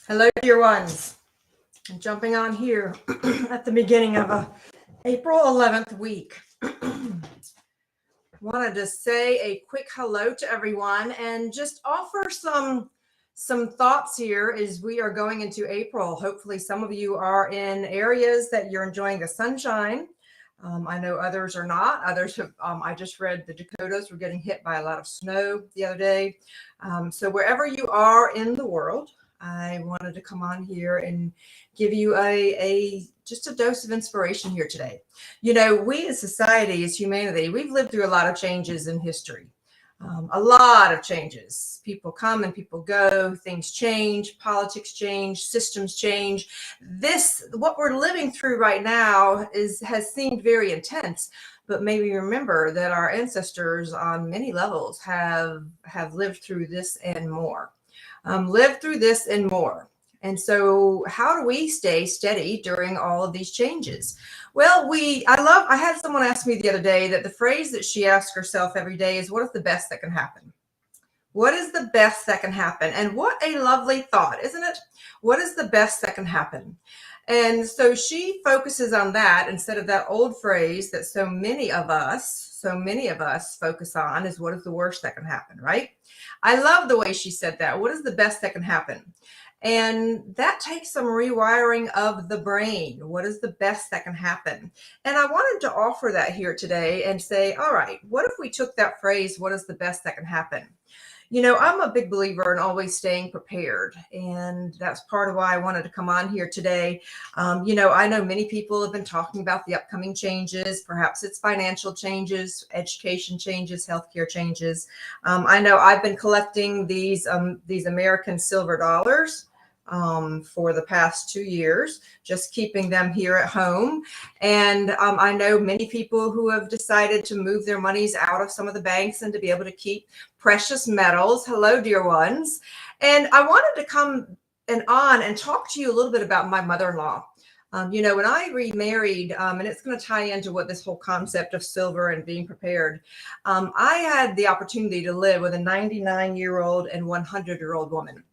Hello, dear ones. I'm jumping on here at the beginning of a April 11th week. Wanted to say a quick hello to everyone and just offer some thoughts here as we are going into April. Hopefully, some of you are in areas that you're enjoying the sunshine. I know others are not. Others have. I just read the Dakotas were getting hit by a lot of snow the other day. So wherever you are in the world, I wanted to come on here and give you a just a dose of inspiration here today. You know, we as society, as humanity, we've lived through a lot of changes in history. A lot of changes. People come and people go, things change, politics change, systems change. What we're living through right now has seemed very intense, but maybe remember that our ancestors on many levels have lived through this and more. Lived through this and more. And so how do we stay steady during all of these changes? Well, I had someone ask me the other day that the phrase that she asks herself every day is, what is the best that can happen? What is the best that can happen? And what a lovely thought, isn't it? What is the best that can happen? And so she focuses on that instead of that old phrase that so many of us focus on, is what is the worst that can happen, right? I love the way she said that. What is the best that can happen? And that takes some rewiring of the brain. What is the best that can happen? And I wanted to offer that here today and say, all right, what if we took that phrase, what is the best that can happen? You know, I'm a big believer in always staying prepared. And that's part of why I wanted to come on here today. I know many people have been talking about the upcoming changes. Perhaps it's financial changes, education changes, healthcare changes. I know I've been collecting these American silver dollars for the past 2 years, just keeping them here at home. And I know many people who have decided to move their monies out of some of the banks and to be able to keep precious metals. Hello, dear ones. And I wanted to come and talk to you a little bit about my mother-in-law. When I remarried, and it's going to tie into what this whole concept of silver and being prepared, I had the opportunity to live with a 99-year-old and 100-year-old woman.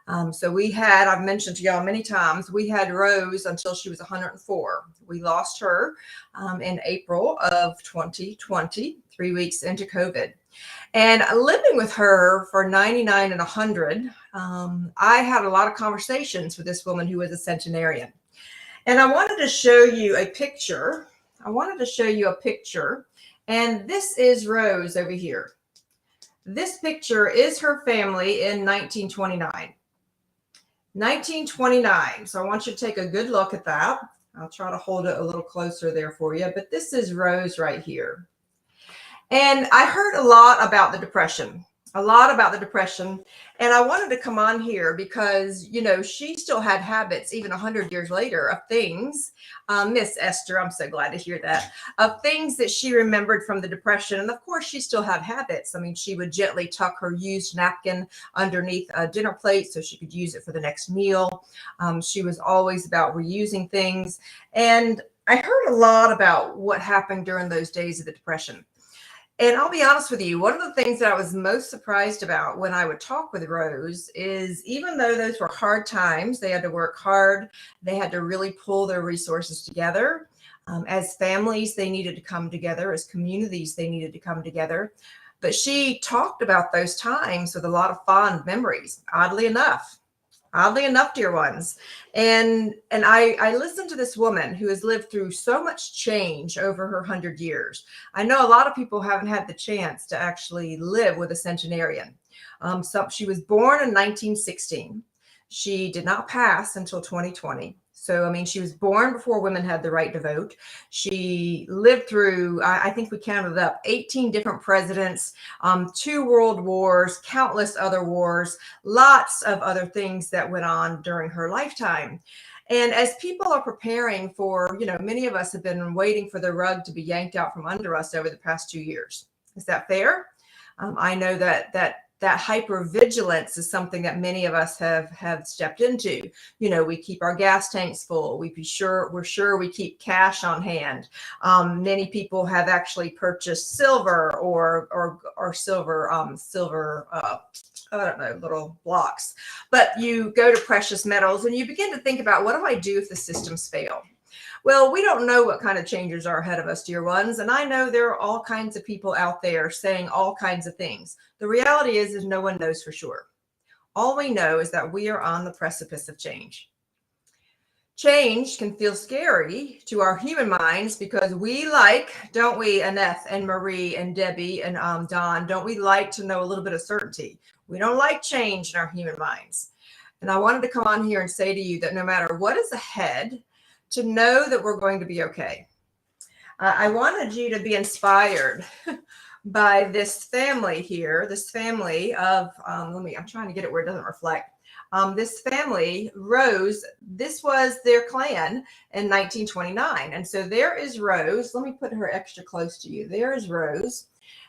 I've mentioned to y'all many times, we had Rose until she was 104. We lost her in April of 2020, 3 weeks into COVID. And living with her for 99 and 100, I had a lot of conversations with this woman who was a centenarian. And I wanted to show you a picture. And this is Rose over here. This picture is her family in 1929. 1929. So I want you to take a good look at that. I'll try to hold it a little closer there for you. But this is Rose right here. And I heard a lot about the Depression. And I wanted to come on here because, she still had habits even 100 years later of things, Miss Esther, I'm so glad to hear that, of things that she remembered from the Depression. And of course, she still had habits. I mean, she would gently tuck her used napkin underneath a dinner plate so she could use it for the next meal. She was always about reusing things. And I heard a lot about what happened during those days of the Depression. And I'll be honest with you, one of the things that I was most surprised about when I would talk with Rose is, even though those were hard times, they had to work hard, they had to really pull their resources together. As families, they needed to come together. As communities, they needed to come together. But she talked about those times with a lot of fond memories, oddly enough. Dear ones. And I listened to this woman who has lived through so much change over her 100 years. I know a lot of people haven't had the chance to actually live with a centenarian. So she was born in 1916. She did not pass until 2020. So, I mean, she was born before women had the right to vote. She lived through, I think we counted up, 18 different presidents, 2 world wars, countless other wars, lots of other things that went on during her lifetime. And as people are preparing for, many of us have been waiting for the rug to be yanked out from under us over the past 2 years. Is that fair? I know that hypervigilance is something that many of us have stepped into. We keep our gas tanks full. We're sure we keep cash on hand. Many people have actually purchased silver or silver I don't know, little blocks. But you go to precious metals and you begin to think about, what do I do if the systems fail? Well, we don't know what kind of changes are ahead of us, dear ones. And I know there are all kinds of people out there saying all kinds of things. The reality is no one knows for sure. All we know is that we are on the precipice of change. Change can feel scary to our human minds because we like, don't we, Annette and Marie and Debbie and Don, don't we like to know a little bit of certainty? We don't like change in our human minds. And I wanted to come on here and say to you that no matter what is ahead, to know that we're going to be okay. I wanted you to be inspired by this family here, this family of, I'm trying to get it where it doesn't reflect. This family, Rose, this was their clan in 1929. And so there is Rose. Let me put her extra close to you. There is Rose.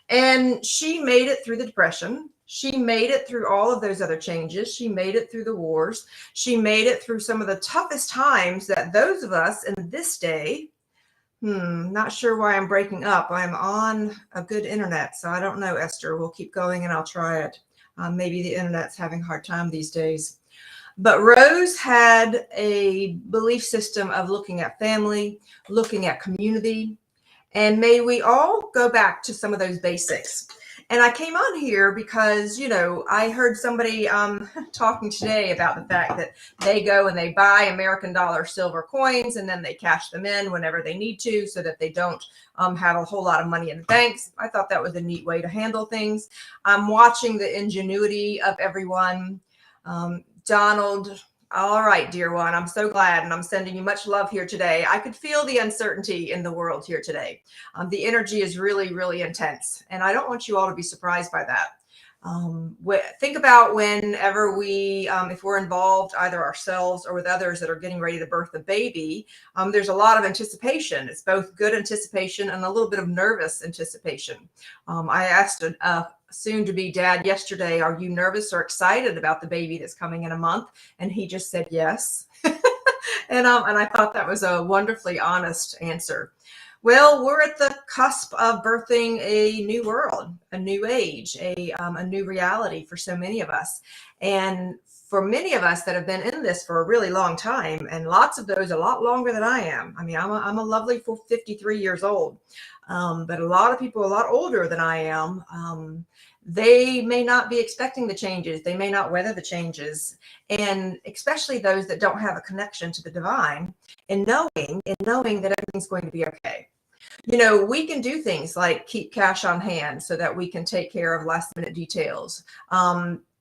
And she made it through the Depression. She made it through all of those other changes. She made it through the wars. She made it through some of the toughest times that those of us in this day, not sure why I'm breaking up. I'm on a good internet, so I don't know, Esther. We'll keep going and I'll try it. Maybe the internet's having a hard time these days. But Rose had a belief system of looking at family, looking at community, and may we all go back to some of those basics. And I came on here because, I heard somebody talking today about the fact that they go and they buy American dollar silver coins and then they cash them in whenever they need to so that they don't have a whole lot of money in the banks. I thought that was a neat way to handle things. I'm watching the ingenuity of everyone. Donald, all right, dear one, I'm so glad, and I'm sending you much love here today. I could feel the uncertainty in the world here today. The energy is really, really intense, and I don't want you all to be surprised by that. Think about whenever we, if we're involved either ourselves or with others that are getting ready to birth a baby, there's a lot of anticipation. It's both good anticipation and a little bit of nervous anticipation. I asked a soon-to-be dad yesterday, are you nervous or excited about the baby that's coming in a month? And he just said yes. And I thought that was a wonderfully honest answer. Well, we're at the cusp of birthing a new world, a new age, a new reality for so many of us. And for many of us that have been in this for a really long time, and lots of those a lot longer than I am. I mean, I'm a lovely 53 years old, but a lot of people a lot older than I am. They may not be expecting the changes. They may not weather the changes. And especially those that don't have a connection to the divine and knowing that everything's going to be okay. We can do things like keep cash on hand so that we can take care of last minute details.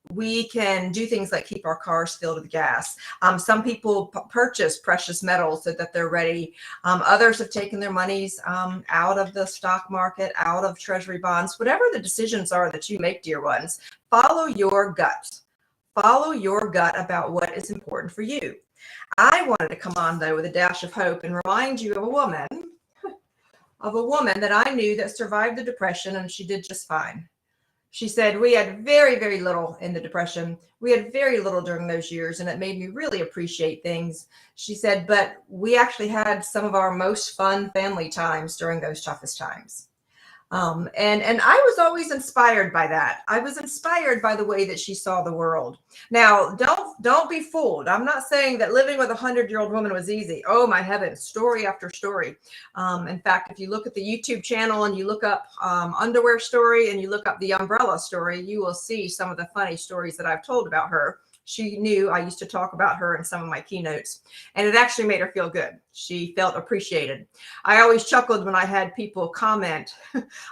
We can do things like keep our cars filled with gas. Some people purchase precious metals so that they're ready. Others have taken their monies out of the stock market, out of treasury bonds. Whatever the decisions are that you make, dear ones, follow your gut. Follow your gut about what is important for you. I wanted to come on, though, with a dash of hope and remind you of a woman that I knew that survived the Depression, and she did just fine. She said, we had very, very little in the Depression. We had very little during those years, and it made me really appreciate things. She said, but we actually had some of our most fun family times during those toughest times. And I was always inspired by that. I was inspired by the way that she saw the world. Now, don't be fooled. I'm not saying that living with a 100-year-old woman was easy. Oh my heavens, story after story. In fact, if you look at the YouTube channel and you look up underwear story and you look up the umbrella story, you will see some of the funny stories that I've told about her. She knew I used to talk about her in some of my keynotes, and it actually made her feel good. She felt appreciated. I always chuckled when I had people comment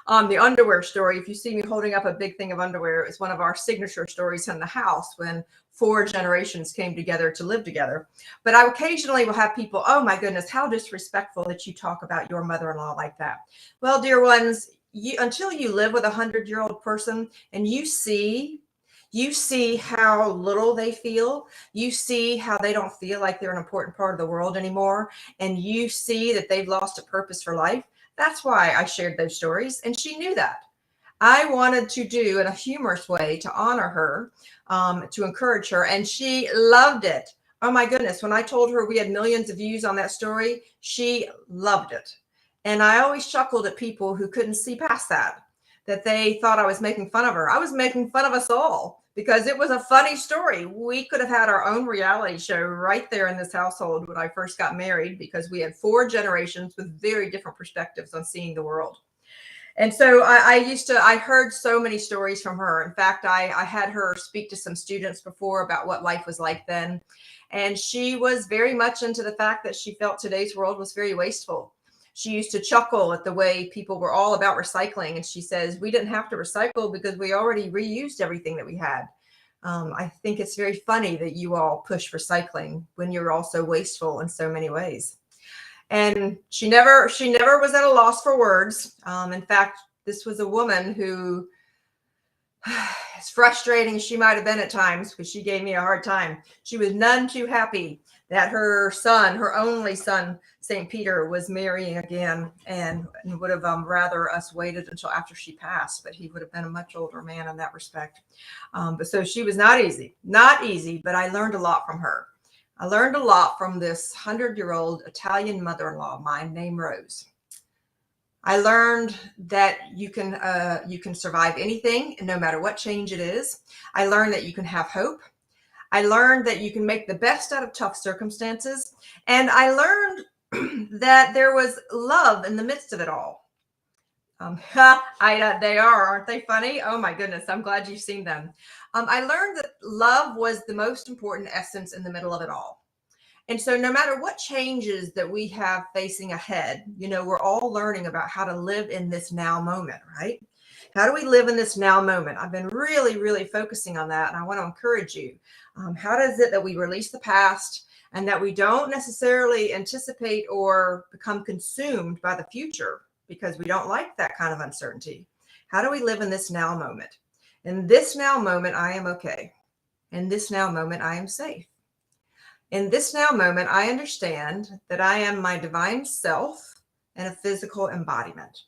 on the underwear story. If you see me holding up a big thing of underwear, it's one of our signature stories in the house when 4 generations came together to live together. But I occasionally will have people, oh my goodness, how disrespectful that you talk about your mother-in-law like that. Well, dear ones, until you live with a 100-year-old person and you see how little they feel. You see how they don't feel like they're an important part of the world anymore. And you see that they've lost a purpose for life. That's why I shared those stories. And she knew that. I wanted to do in a humorous way to honor her, to encourage her. And she loved it. Oh my goodness. When I told her we had millions of views on that story, she loved it. And I always chuckled at people who couldn't see past that they thought I was making fun of her. I was making fun of us all, because it was a funny story. We could have had our own reality show right there in this household when I first got married, because we had 4 generations with very different perspectives on seeing the world. And so I heard so many stories from her. In fact, I had her speak to some students before about what life was like then. And she was very much into the fact that she felt today's world was very wasteful. She used to chuckle at the way people were all about recycling. And she says, we didn't have to recycle because we already reused everything that we had. I think it's very funny that you all push recycling when you're also wasteful in so many ways. And she never was at a loss for words. In fact, this was a woman who, as frustrating as she might have been at times, because she gave me a hard time, she was none too happy that her son, her only son, St. Peter, was marrying again, and would have rather us waited until after she passed, but he would have been a much older man in that respect. But so she was not easy, but I learned a lot from her. I learned a lot from this 100-year-old Italian mother-in-law of mine named Rose. I learned that you can survive anything, no matter what change it is. I learned that you can have hope. I learned that you can make the best out of tough circumstances. And I learned that there was love in the midst of it all. They are, aren't they funny? Oh my goodness, I'm glad you've seen them. I learned that love was the most important essence in the middle of it all. And so no matter what changes that we have facing ahead, we're all learning about how to live in this now moment, right? How do we live in this now moment? I've been really, really focusing on that. And I want to encourage you. How does it that we release the past and that we don't necessarily anticipate or become consumed by the future because we don't like that kind of uncertainty? How do we live in this now moment? In this now moment, I am okay. In this now moment, I am safe. In this now moment, I understand that I am my divine self and a physical embodiment.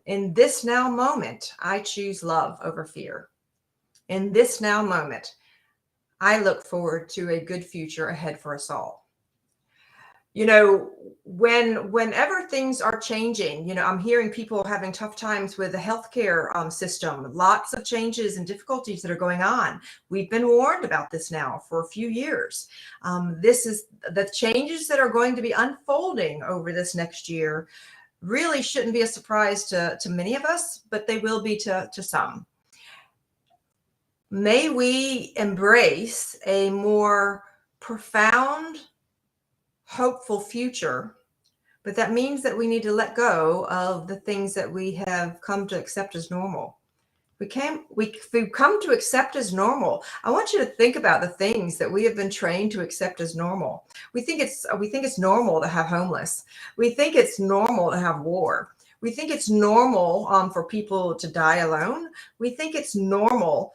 In this now moment, I choose love over fear. In this now moment, I look forward to a good future ahead for us all. Whenever things are changing, I'm hearing people having tough times with the healthcare system, lots of changes and difficulties that are going on. We've been warned about this now for a few years. This is the changes that are going to be unfolding over this next year. Really shouldn't be a surprise to many of us, but they will be to some. May we embrace a more profound, hopeful future, but that means that we need to let go of the things that we have come to accept as normal. We've come to accept as normal. I want you to think about the things that we have been trained to accept as normal. We think it's normal to have homeless. We think it's normal to have war. We think it's normal for people to die alone. We think it's normal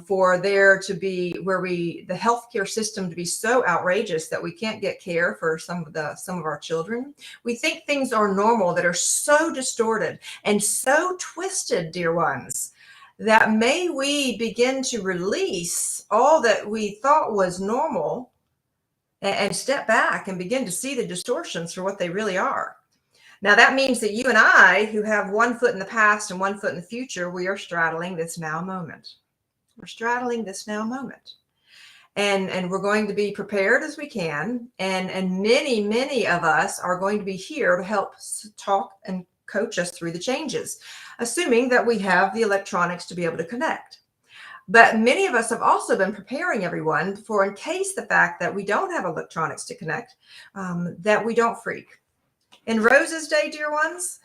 for there to be the healthcare system to be so outrageous that we can't get care for some of our children. We think things are normal that are so distorted and so twisted, dear ones, that may we begin to release all that we thought was normal and step back and begin to see the distortions for what they really are. Now, that means that you and I, who have one foot in the past and one foot in the future, we are straddling this now moment. We're straddling this now moment. And we're going to be prepared as we can. And many, many of us are going to be here to help talk and coach us through the changes, assuming that we have the electronics to be able to connect. But many of us have also been preparing everyone for, in case the fact that we don't have electronics to connect, that we don't freak. In Rose's day, dear ones,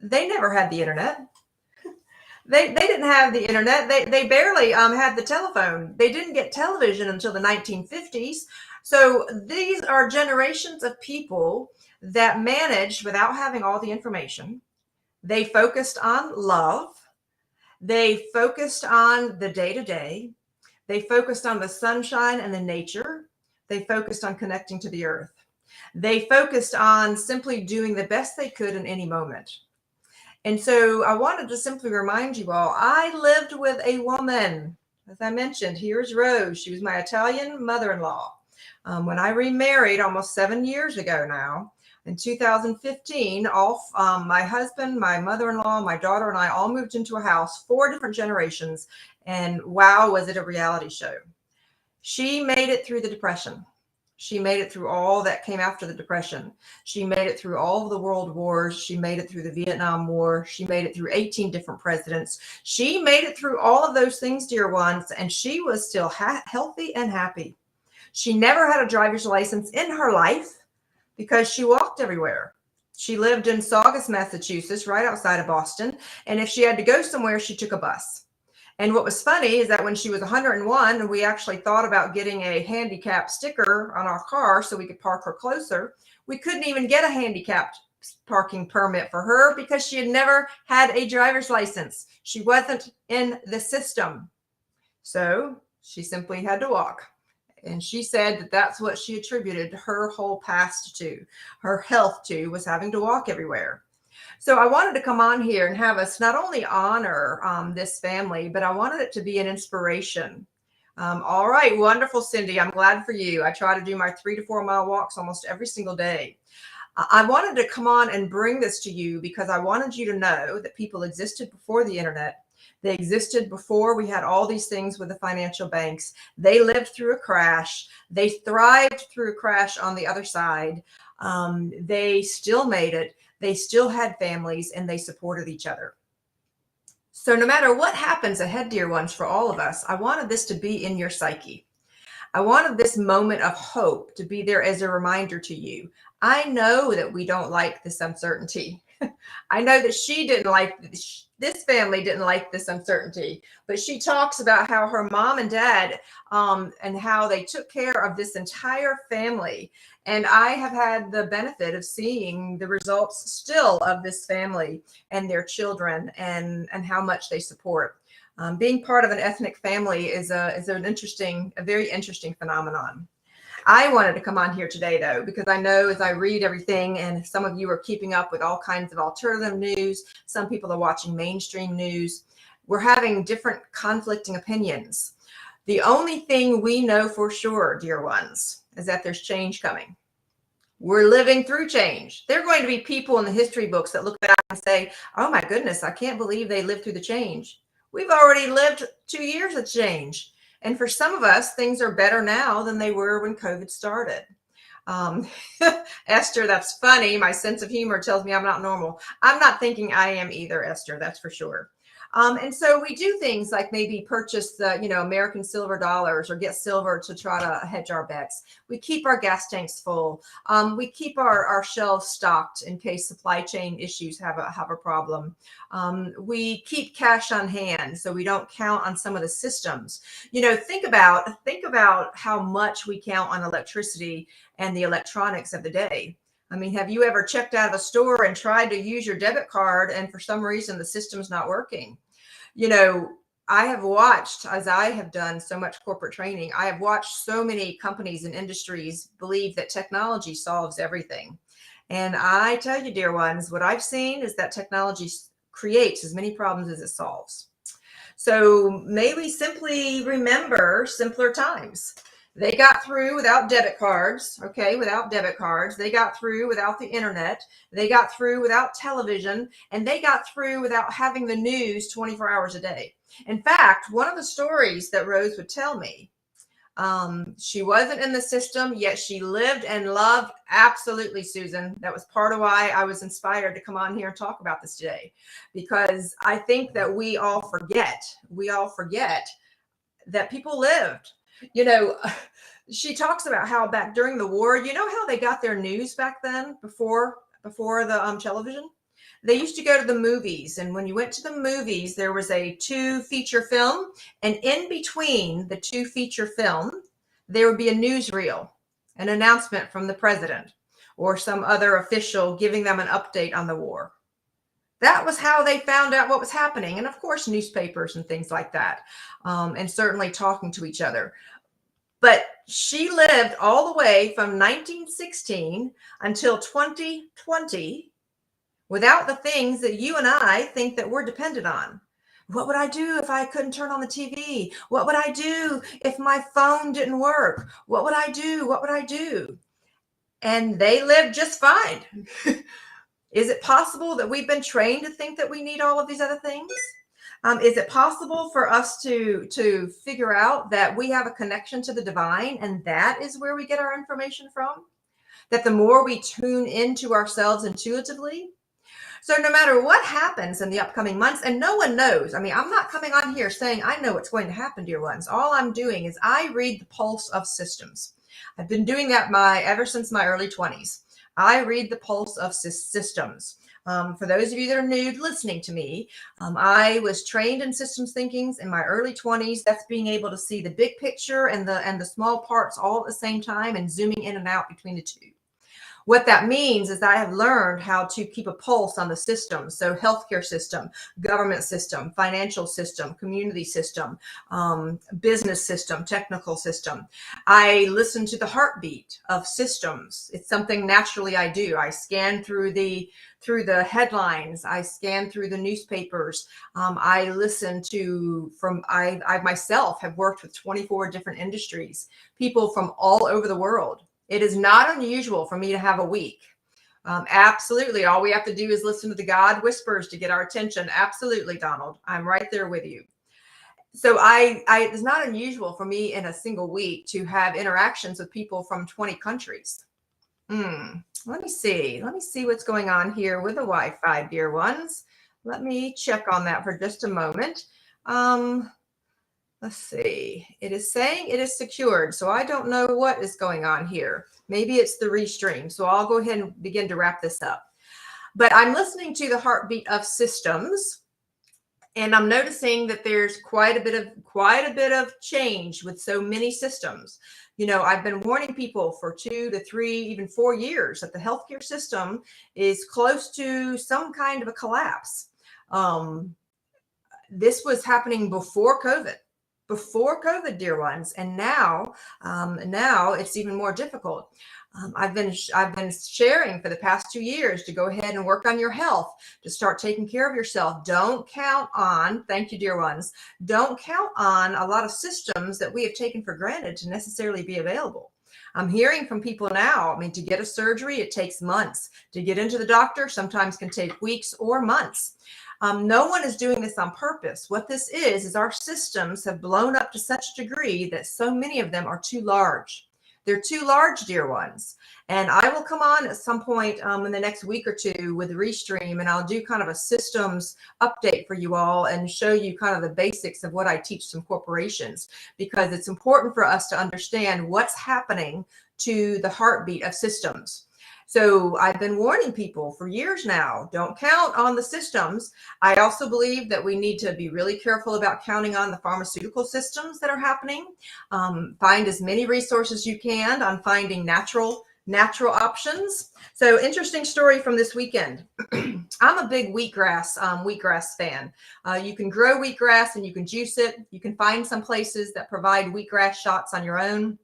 they never had the internet. They didn't have the internet. They barely had the telephone. They didn't get television until the 1950s. So these are generations of people that managed without having all the information. They focused on love. They focused on the day-to-day. They focused on the sunshine and the nature. They focused on connecting to the earth. They focused on simply doing the best they could in any moment. And so I wanted to simply remind you all, I lived with a woman, as I mentioned. Here's Rose. She was my Italian mother-in-law. When I remarried almost 7 years ago now, in 2015, my husband, my mother-in-law, my daughter, and I all moved into a house, 4 different generations, And wow, was it a reality show. She made it through the Depression. She made it through all that came after the Depression. She made it through all of the world wars. She made it through the Vietnam War. She made it through 18 different presidents. She made it through all of those things, dear ones, and she was still healthy and happy. She never had a driver's license in her life because she walked everywhere. She lived in Saugus, Massachusetts, right outside of Boston. And if she had to go somewhere, she took a bus. And what was funny is that when she was 101, we actually thought about getting a handicap sticker on our car so we could park her closer. We couldn't even get a handicapped parking permit for her because she had never had a driver's license. She wasn't in the system. So she simply had to walk. And she said that that's what she attributed her whole past to, her health to, was having to walk everywhere. So I wanted to come on here and have us not only honor this family, but I wanted it to be an inspiration. All right, wonderful, Cindy. I'm glad for you. I try to do my 3 to 4 mile walks almost every single day. I wanted to come on and bring this to you because I wanted you to know that people existed before the internet. They existed before we had all these things with the financial banks. They lived through a crash. They thrived through a crash on the other side. They still made it. They still had families and they supported each other. So no matter what happens ahead, dear ones, for all of us, I wanted this to be in your psyche. I wanted this moment of hope to be there as a reminder to you. I know that we don't like this uncertainty. I know that she didn't like this family didn't like this uncertainty, but she talks about how her mom and dad and how they took care of this entire family. And I have had the benefit of seeing the results still of this family and their children and how much they support. Being part of an ethnic family is a very interesting phenomenon. I wanted to come on here today, though, because I know as I read everything, and some of you are keeping up with all kinds of alternative news, some people are watching mainstream news, we're having different conflicting opinions. The only thing we know for sure, dear ones, is that there's change coming. We're living through change. There are going to be people in the history books that look back and say, oh my goodness, I can't believe they lived through the change. We've already lived 2 years of change. And for some of us, things are better now than they were when COVID started. Esther, that's funny. My sense of humor tells me I'm not normal. I'm not thinking I am either, Esther, that's for sure. And so we do things like maybe purchase the, American silver dollars or get silver to try to hedge our bets. We keep our gas tanks full. We keep our shelves stocked in case supply chain issues have a problem. We keep cash on hand so we don't count on some of the systems. Think about how much we count on electricity and the electronics of the day. I mean, have you ever checked out of a store and tried to use your debit card and for some reason the system's not working? I have watched, as I have done so much corporate training, I have watched so many companies and industries believe that technology solves everything. And I tell you, dear ones, what I've seen is that technology creates as many problems as it solves. So may we simply remember simpler times. They got through without debit cards, okay, without debit cards. They got through without the internet. They got through without television, and they got through without having the news 24 hours a day. In fact, one of the stories that Rose would tell me, she wasn't in the system, yet she lived and loved. Absolutely, Susan. That was part of why I was inspired to come on here and talk about this today, because I think that we all forget that people lived. She talks about how back during the war, how they got their news back then before the television? They used to go to the movies, and when you went to the movies, there was a 2 feature film, and in between the 2 feature film, there would be a newsreel, an announcement from the president or some other official giving them an update on the war. That was how they found out what was happening. And of course, newspapers and things like that, and certainly talking to each other. But she lived all the way from 1916 until 2020 without the things that you and I think that we're dependent on. What would I do if I couldn't turn on the TV? What would I do if my phone didn't work? What would I do? What would I do? And they lived just fine. Is it possible that we've been trained to think that we need all of these other things? Is it possible for us to figure out that we have a connection to the divine, and that is where we get our information from? That the more we tune into ourselves intuitively, so no matter what happens in the upcoming months, and no one knows, I mean, I'm not coming on here saying I know what's going to happen, dear ones. All I'm doing is I read the pulse of systems. I've been doing that ever since my early 20s. I read the pulse of systems. For those of you that are new listening to me, I was trained in systems thinking in my early 20s. That's being able to see the big picture and the small parts all at the same time and zooming in and out between the two. What that means is I have learned how to keep a pulse on the system. So healthcare system, government system, financial system, community system, business system, technical system. I listen to the heartbeat of systems. It's something naturally I do. I scan through the headlines. I scan through the newspapers. I listen to I myself have worked with 24 different industries, people from all over the world. It is not unusual for me to have a week. Absolutely. All we have to do is listen to the God whispers to get our attention. Absolutely, Donald. I'm right there with you. So it's not unusual for me in a single week to have interactions with people from 20 countries. Let me see what's going on here with the Wi-Fi, dear ones. Let me check on that for just a moment. Let's see. It is saying it is secured, so I don't know what is going on here. Maybe it's the restream. So I'll go ahead and begin to wrap this up. But I'm listening to the heartbeat of systems, and I'm noticing that there's quite a bit of change with so many systems. You know, I've been warning people for 2 to 3, even 4 years that the healthcare system is close to some kind of a collapse. This was happening before COVID. Dear ones, and now it's even more difficult. I've been sharing for the past 2 years to go ahead and work on your health, to start taking care of yourself. Don't count on, thank you, dear ones, don't count on a lot of systems that we have taken for granted to necessarily be available. I'm hearing from people now, I mean, to get a surgery, it takes months. To get into the doctor sometimes can take weeks or months. No one is doing this on purpose. What this is our systems have blown up to such a degree that so many of them are too large. They're too large, dear ones. And I will come on at some point in the next week or two with Restream, and I'll do kind of a systems update for you all and show you kind of the basics of what I teach some corporations, because it's important for us to understand what's happening to the heartbeat of systems. So I've been warning people for years now, don't count on the systems. I also believe that we need to be really careful about counting on the pharmaceutical systems that are happening. Find as many resources you can on finding natural options. So interesting story from this weekend. I'm a big wheatgrass fan. You can grow wheatgrass and you can juice it. You can find some places that provide wheatgrass shots on your own.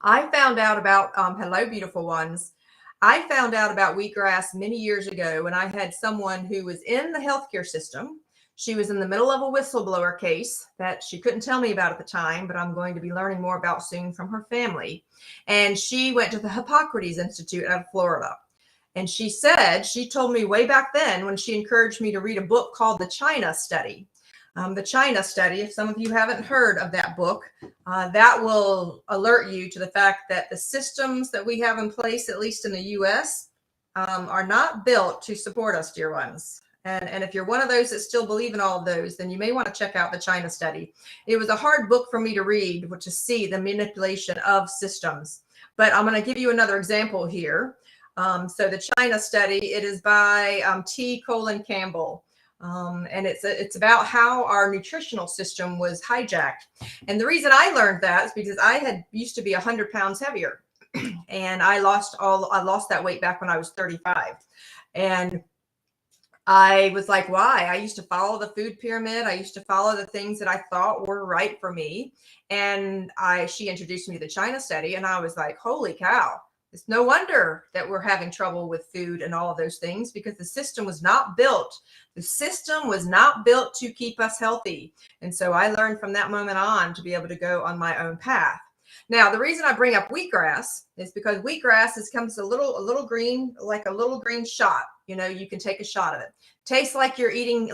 I found out about, hello, beautiful ones. I found out about wheatgrass many years ago when I had someone who was in the healthcare system. She was in the middle of a whistleblower case that she couldn't tell me about at the time, but I'm going to be learning more about soon from her family. And she went to the Hippocrates Institute out of Florida. And she told me way back then when she encouraged me to read a book called The China Study. The China Study, if some of you haven't heard of that book, that will alert you to the fact that the systems that we have in place, at least in the US, are not built to support us, dear ones. And if you're one of those that still believe in all of those, then you may want to check out the China Study. It was a hard book for me to read, to see the manipulation of systems. But I'm going to give you another example here. So the China Study, it is by T. Colin Campbell. And it's about how our nutritional system was hijacked. And the reason I learned that is because I used to be 100 pounds heavier, and I lost that weight back when I was 35. And I was like, why? I used to follow the food pyramid. I used to follow the things that I thought were right for me. And she introduced me to the China Study, and I was like, holy cow. It's no wonder that we're having trouble with food and all of those things, because the system was not built. The system was not built to keep us healthy. And so I learned from that moment on to be able to go on my own path. Now, the reason I bring up wheatgrass is because wheatgrass comes a little green, like a little green shot. You know, you can take a shot of it. Tastes like you're eating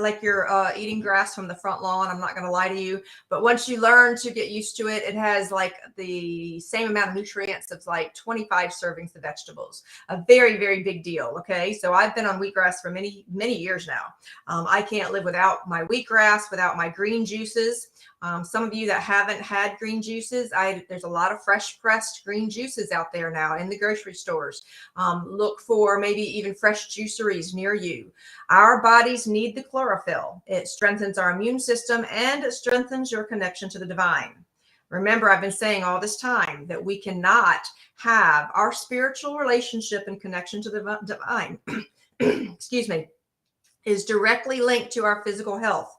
grass from the front lawn. I'm not going to lie to you, but once you learn to get used to it, it has like the same amount of nutrients as like 25 servings of vegetables. A very, very big deal. Okay, so I've been on wheatgrass for many, many years now. I can't live without my wheatgrass, without my green juices. Some of you that haven't had green juices, there's a lot of fresh pressed green juices out there now in the grocery stores. Look for maybe even fresh juiceries near you. Our bodies need the chlorophyll. It strengthens our immune system and it strengthens your connection to the divine. Remember, I've been saying all this time that we cannot have our spiritual relationship and connection to the divine, excuse me, is directly linked to our physical health.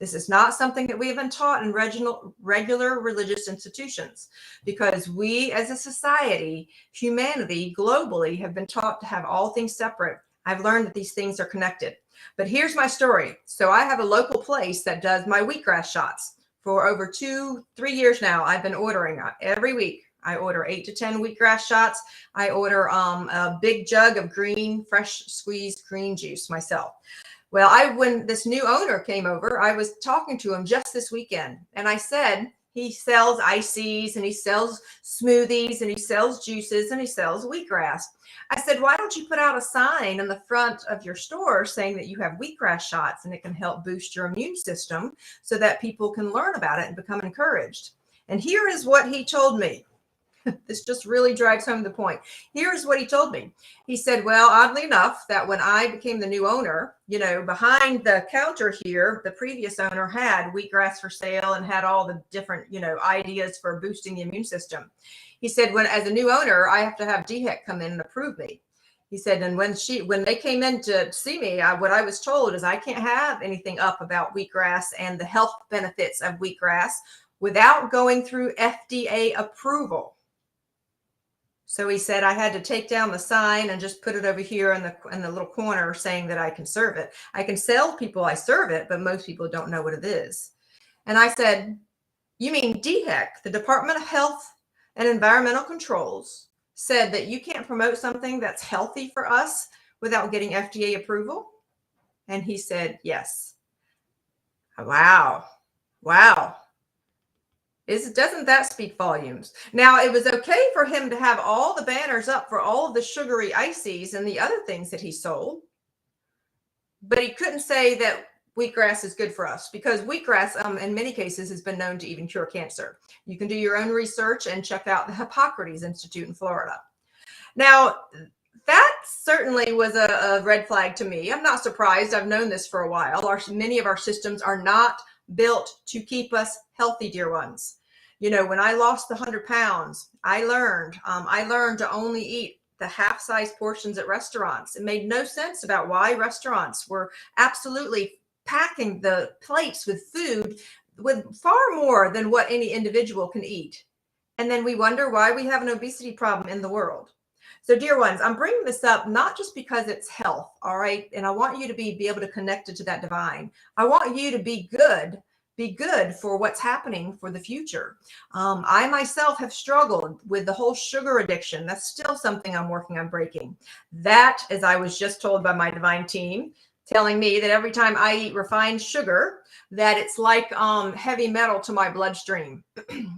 This is not something that we have been taught in regular religious institutions, because we as a society, humanity globally, have been taught to have all things separate. I've learned that these things are connected. But here's my story. So I have a local place that does my wheatgrass shots. For over 2-3 years now, I've been ordering every week. I order 8 to 10 wheatgrass shots. I order a big jug of green, fresh squeezed green juice myself. Well, when this new owner came over, I was talking to him just this weekend, and I said, he sells ices and he sells smoothies and he sells juices and he sells wheatgrass. I said, why don't you put out a sign in the front of your store saying that you have wheatgrass shots and it can help boost your immune system so that people can learn about it and become encouraged? And here is what he told me. This just really drives home the point. Here's what he told me. He said, well, oddly enough, that when I became the new owner, you know, behind the counter here, the previous owner had wheatgrass for sale and had all the different, you know, ideas for boosting the immune system. He said, as a new owner, I have to have DHEC come in and approve me. He said, and when they came in to see me, what I was told is I can't have anything up about wheatgrass and the health benefits of wheatgrass without going through FDA approval. So he said I had to take down the sign and just put it over here in the little corner saying that I can serve it. I can tell people I serve it, but most people don't know what it is. And I said, you mean DHEC, the Department of Health and Environmental Controls, said that you can't promote something that's healthy for us without getting FDA approval? And he said, yes. Wow. Wow. Doesn't that speak volumes? Now, it was okay for him to have all the banners up for all of the sugary ices and the other things that he sold, but he couldn't say that wheatgrass is good for us, because wheatgrass, in many cases, has been known to even cure cancer. You can do your own research and check out the Hippocrates Institute in Florida. Now, that certainly was a red flag to me. I'm not surprised. I've known this for a while. Many of our systems are not built to keep us healthy, dear ones. You know, when I lost the 100 pounds, I learned to only eat the half-size portions at restaurants. It made no sense about why restaurants were absolutely packing the plates with food with far more than what any individual can eat. And then we wonder why we have an obesity problem in the world. So, dear ones, I'm bringing this up not just because it's health, all right? And I want you to be able to connect it to that divine. I want you to be good for what's happening for the future. I myself have struggled with the whole sugar addiction. That's still something I'm working on breaking. That, as I was just told by my divine team, telling me that every time I eat refined sugar, that it's like heavy metal to my bloodstream.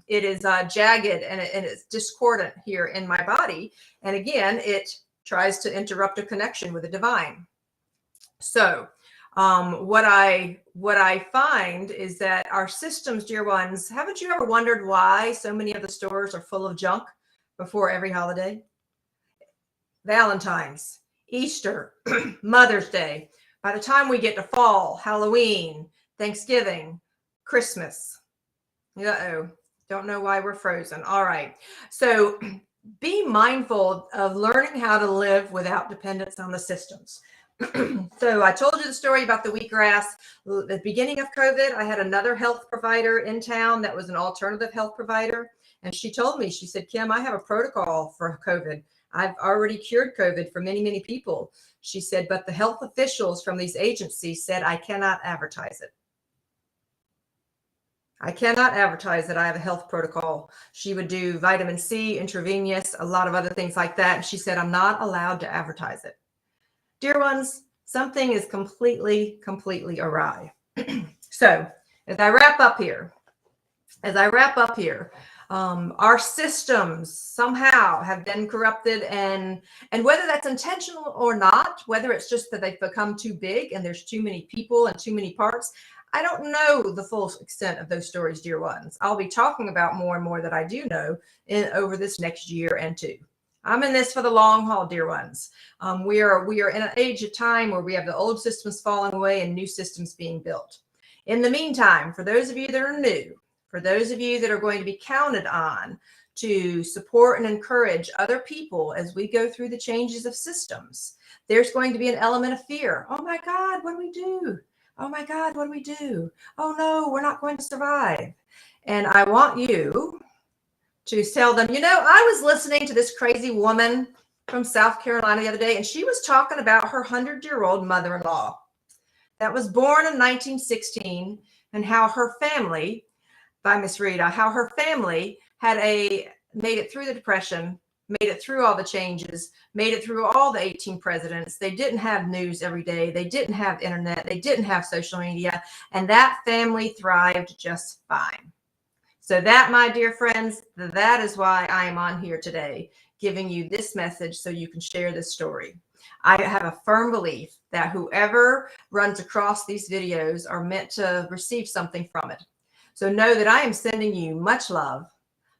It is jagged and it's discordant here in my body. And again, it tries to interrupt a connection with the divine. So what I find is that our systems, dear ones, haven't you ever wondered why so many of the stores are full of junk before every holiday? Valentine's, Easter, Mother's Day. By the time we get to fall, Halloween, Thanksgiving, Christmas. Uh-oh. Don't know why we're frozen. All right. So be mindful of learning how to live without dependence on the systems. So I told you the story about the wheatgrass. At the beginning of COVID, I had another health provider in town that was an alternative health provider. And she told me, she said, Kim, I have a protocol for COVID. I've already cured COVID for many, many people. She said, but the health officials from these agencies said, I cannot advertise it. I cannot advertise that I have a health protocol. She would do vitamin C, intravenous, a lot of other things like that. And she said, I'm not allowed to advertise it. Dear ones, something is completely awry. So as I wrap up here, our systems somehow have been corrupted, and whether that's intentional or not, whether it's just that they've become too big and there's too many people and too many parts, I don't know the full extent of those stories, dear ones. I'll be talking about more and more that I do know over this next year and two. I'm in this for the long haul, dear ones. We are in an age of time where we have the old systems falling away and new systems being built. In the meantime, for those of you that are new, for those of you that are going to be counted on to support and encourage other people as we go through the changes of systems, there's going to be an element of fear. Oh my God, what do we do? Oh my God, what do we do? Oh no, we're not going to survive. And I want you to tell them, I was listening to this crazy woman from South Carolina the other day, and she was talking about her 100-year-old mother-in-law that was born in 1916, and how her family, by Miss Rita, how her family made it through the Depression, made it through all the changes, made it through all the 18 presidents. They didn't have news every day. They didn't have internet. They didn't have social media, and that family thrived just fine. So that, my dear friends, that is why I am on here today, giving you this message so you can share this story. I have a firm belief that whoever runs across these videos are meant to receive something from it. So know that I am sending you much love,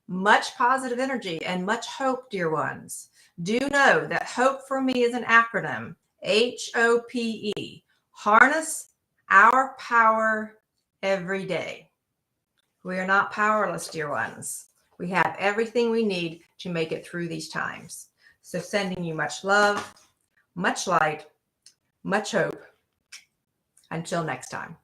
much positive energy, and much hope, dear ones. Do know that hope for me is an acronym, HOPE, harness our power every day. We are not powerless, dear ones. We have everything we need to make it through these times. So sending you much love, much light, much hope. Until next time.